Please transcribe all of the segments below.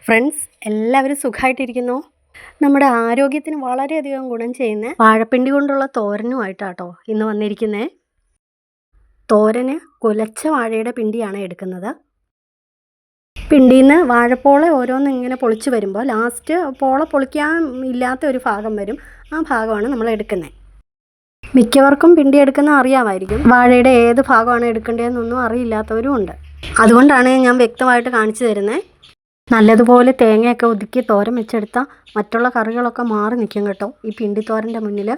Friends, എല്ലാവരും സുഖമായിട്ടിരിക്കുന്നു. നമ്മുടെ ആരോഗ്യത്തിന് വളരെയധികം ഗുണം ചെയ്യുന്ന വാഴപ്പിണ്ടി കൊണ്ടുള്ള തോരനുമായിട്ടാട്ടോ ഇന്ന് വന്നിരിക്കുന്നത്. തോരന് കുലച്ച വാഴയുടെ പിണ്ടിയാണ് എടുക്കുന്നത്. പിണ്ടിയിൽ നിന്ന് വാഴപ്പോള ഓരോന്ന് ഇങ്ങനെ പൊളിച്ച് വരുമ്പോൾ ലാസ്റ്റ് പോള പൊളിക്കാൻ ഇല്ലാത്ത ഒരു ഭാഗം വരും. ആ ഭാഗമാണ് നമ്മൾ എടുക്കുന്നത്. മിക്കവർക്കും പിണ്ടി എടുക്കുന്ന അറിയാമായിരിക്കും. വാഴയുടെ ഏത് ഭാഗമാണ് എടുക്കേണ്ടതെന്നൊന്നും അറിയില്ലാത്തവരും ഉണ്ട്. അതുകൊണ്ടാണ് ഞാൻ വ്യക്തമായിട്ട് കാണിച്ചു തരുന്നത്. നല്ലതുപോലെ തേങ്ങയൊക്കെ ഒതുക്കി തോരൻ വെച്ചെടുത്താൽ മറ്റുള്ള കറികളൊക്കെ മാറി നിൽക്കും കേട്ടോ ഈ പിണ്ടിത്തോരൻ്റെ മുന്നിൽ.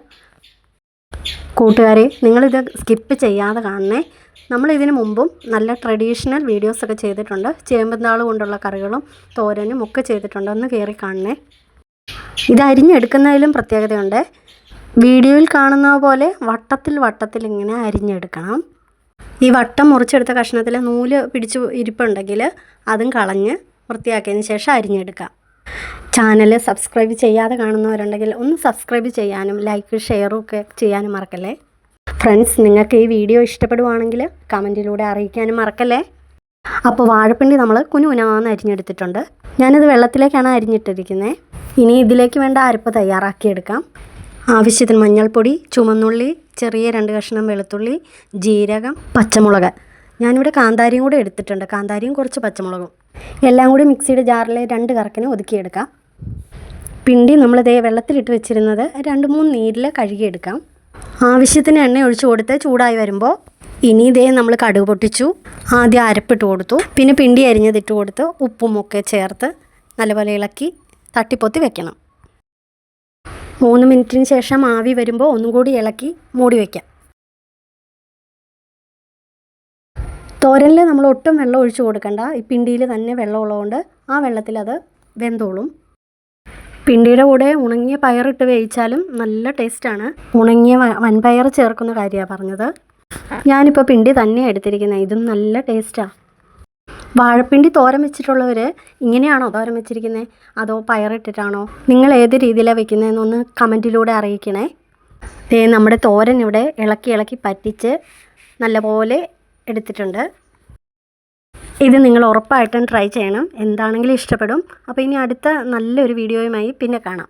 കൂട്ടുകാരെ, നിങ്ങളിത് സ്കിപ്പ് ചെയ്യാതെ കാണണേ. നമ്മളിതിന് മുമ്പും നല്ല ട്രഡീഷണൽ വീഡിയോസൊക്കെ ചെയ്തിട്ടുണ്ട്. ചേമ്പന്താൾ കൊണ്ടുള്ള കറികളും തോരനും ഒക്കെ ചെയ്തിട്ടുണ്ട്. ഒന്ന് കയറി കാണണേ. ഇത് അരിഞ്ഞെടുക്കുന്നതിലും പ്രത്യേകതയുണ്ട്. വീഡിയോയിൽ കാണുന്ന പോലെ വട്ടത്തിൽ ഇങ്ങനെ അരിഞ്ഞെടുക്കണം. ഈ വട്ടം മുറിച്ചെടുത്ത കഷ്ണത്തിൽ നൂല് പിടിച്ച് ഇരിപ്പുണ്ടെങ്കിൽ അതും കളഞ്ഞ് വൃത്തിയാക്കിയതിന് ശേഷം അരിഞ്ഞെടുക്കാം. ചാനൽ സബ്സ്ക്രൈബ് ചെയ്യാതെ കാണുന്നവരുണ്ടെങ്കിൽ ഒന്ന് സബ്സ്ക്രൈബ് ചെയ്യാനും ലൈക്ക് ഷെയറും ഒക്കെ ചെയ്യാനും മറക്കല്ലേ. ഫ്രണ്ട്സ്, നിങ്ങൾക്ക് ഈ വീഡിയോ ഇഷ്ടപ്പെടുവാണെങ്കിൽ കമൻറ്റിലൂടെ അറിയിക്കാനും മറക്കല്ലേ. അപ്പോൾ വാഴപ്പിണ്ടി നമ്മൾ കുനുകുനാന്ന് അരിഞ്ഞെടുത്തിട്ടുണ്ട്. ഞാനിത് വെള്ളത്തിലേക്കാണ് അരിഞ്ഞിട്ടിരിക്കുന്നത്. ഇനി ഇതിലേക്ക് വേണ്ട അരപ്പ് തയ്യാറാക്കിയെടുക്കാം. ആവശ്യത്തിന് മഞ്ഞൾപ്പൊടി, ചുമന്നുള്ളി, ചെറിയ 2 കഷ്ണം വെളുത്തുള്ളി, ജീരകം, പച്ചമുളക്. ഞാനിവിടെ കാന്താരിയും കൂടെ എടുത്തിട്ടുണ്ട്. കാന്താരിയും കുറച്ച് പച്ചമുളകും എല്ലാം കൂടി മിക്സിയുടെ ജാറിൽ 2 കറക്കിന് ഒതുക്കിയെടുക്കാം. പിണ്ടി നമ്മളിതേ വെള്ളത്തിലിട്ട് വെച്ചിരുന്നത് 2-3 നീരിൽ കഴുകിയെടുക്കാം. ആവശ്യത്തിന് എണ്ണ ഒഴിച്ച് കൊടുത്ത് ചൂടായി വരുമ്പോൾ ഇനി ഇതേ നമ്മൾ കടുക് പൊട്ടിച്ചു. ആദ്യം അരപ്പിട്ട് കൊടുത്തു. പിന്നെ പിണ്ടി അരിഞ്ഞതിട്ട് കൊടുത്ത് ഉപ്പും ഒക്കെ ചേർത്ത് നല്ലപോലെ ഇളക്കി തട്ടിപ്പൊത്തി വെക്കണം. 3 മിനിറ്റിന് ശേഷം ആവി വരുമ്പോൾ ഒന്നും കൂടി ഇളക്കി മൂടി വയ്ക്കാം. തോരനിൽ നമ്മൾ ഒട്ടും വെള്ളം ഒഴിച്ച് കൊടുക്കണ്ട. ഈ പിണ്ടിയിൽ തന്നെ വെള്ളം ഉള്ളതുകൊണ്ട് ആ വെള്ളത്തിൽ അത് വെന്തോളും. പിണ്ടിയുടെ കൂടെ ഉണങ്ങിയ പയറിട്ട് വേവിച്ചാലും നല്ല ടേസ്റ്റാണ്. ഉണങ്ങിയ വൻപയർ ചേർക്കുന്ന കാര്യമാണ് പറഞ്ഞത്. ഞാനിപ്പോൾ പിണ്ടി തന്നെ എടുത്തിരിക്കുന്നത്. ഇതും നല്ല ടേസ്റ്റാണ്. വാഴപ്പിണ്ടി തോരൻ വെച്ചിട്ടുള്ളവർ ഇങ്ങനെയാണോ തോരൻ വെച്ചിരിക്കുന്നത്, അതോ പയറിട്ടിട്ടാണോ? നിങ്ങൾ ഏത് രീതിയിലാണ് വെക്കുന്നതെന്നൊന്ന് കമൻറ്റിലൂടെ അറിയിക്കണേ. നമ്മുടെ തോരൻ ഇവിടെ ഇളക്കി പറ്റിച്ച് നല്ലപോലെ എടുത്തിട്ടുണ്ട്. ഇത് നിങ്ങൾ ഉറപ്പായിട്ടും ട്രൈ ചെയ്യണം. എന്താണെങ്കിലും ഇഷ്ടപ്പെടും. അപ്പോൾ ഇനി അടുത്ത നല്ലൊരു വീഡിയോയുമായി പിന്നെ കാണാം.